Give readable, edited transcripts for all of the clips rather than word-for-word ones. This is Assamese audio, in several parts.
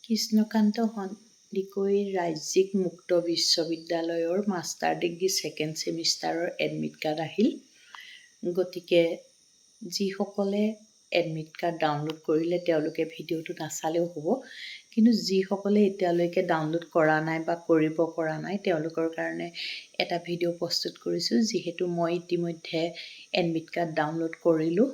কৃষ্ণকান্ত সন্দিকৈ ৰাজ্যিক মুক্ত বিশ্ববিদ্যালয়ৰ মাষ্টাৰ ডিগ্ৰী ছেকেণ্ড ছেমিষ্টাৰৰ এডমিট কাৰ্ড আহিল। গতিকে যিসকলে এডমিট কাৰ্ড ডাউনলোড কৰিলে তেওঁলোকে ভিডিঅ'টো নাচালেও হ'ব, কিন্তু যিসকলে এতিয়ালৈকে ডাউনলোড কৰা নাই বা কৰিব পৰা নাই তেওঁলোকৰ কাৰণে এটা ভিডিঅ' প্ৰস্তুত কৰিছোঁ। যিহেতু মই ইতিমধ্যে এডমিট কাৰ্ড ডাউনলোড কৰিলোঁ।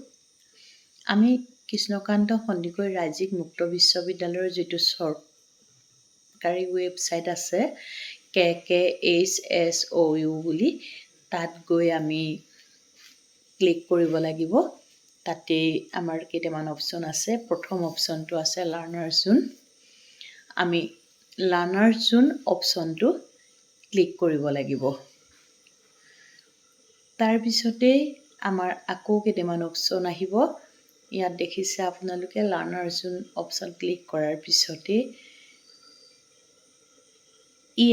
আমি কৃষ্ণকান্ত সন্দিকৈ ৰাজ্যিক মুক্ত বিশ্ববিদ্যালয়ৰ যিটো চৰকাৰী ৱেবছাইট আছে KKHSOU বুলি, তাত গৈ আমি ক্লিক কৰিব লাগিব। তাতেই আমাৰ কেইটামান অপশ্যন আছে। প্ৰথম অপশ্যনটো আছে লাৰ্ণাৰ জোন। আমি লাৰ্ণাৰ জোন অপশ্যনটো ক্লিক কৰিব লাগিব। তাৰপিছতেই আমাৰ আকৌ কেইটামান অপশ্যন আহিব। ইয়াত দেখিছে আপোনালোকে লাৰ্ণাৰ জোন অপশ্যন ক্লিক কৰাৰ পিছতেই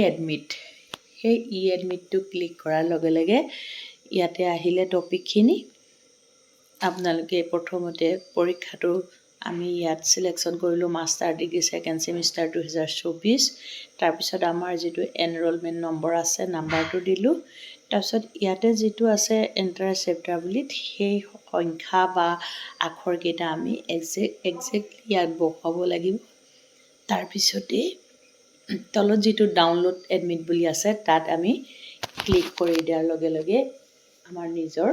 এডমিট, সেই এডমিটটো ক্লিক কৰাৰ লগে লগে ইয়াতে আহিলে টপিকখিনি। আপোনালোকে প্ৰথমতে পৰীক্ষাটো আমি ইয়াত চিলেকশ্যন কৰিলোঁ মাষ্টাৰ ডিগ্ৰী ছেকেণ্ড ছেমিষ্টাৰ 2024। তাৰপিছত আমাৰ যিটো এনৰলমেণ্ট নম্বৰ আছে নাম্বাৰটো দিলোঁ। তাৰপিছত ইয়াতে যিটো আছে এণ্টাৰ চেপ্টাৰ বুলি, সেই সংখ্যা বা আখৰকেইটা আমি একজেক্টলি ইয়াত বহুৱাব লাগিব। তাৰপিছতেই তলত যিটো ডাউনলোড এডমিট বুলি আছে তাত আমি ক্লিক কৰি দিয়াৰ লগে লগে আমাৰ নিজৰ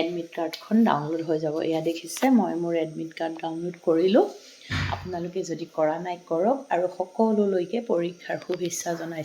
এডমিট কাৰ্ডখন ডাউনলোড হৈ যাব। এয়া দেখিছে মই মোৰ এডমিট কাৰ্ড ডাউনলোড কৰিলোঁ। আপোনালোকে যদি কৰা নাই কৰক, আৰু সকলোলৈকে পৰীক্ষাৰ শুভেচ্ছা জনাইছোঁ।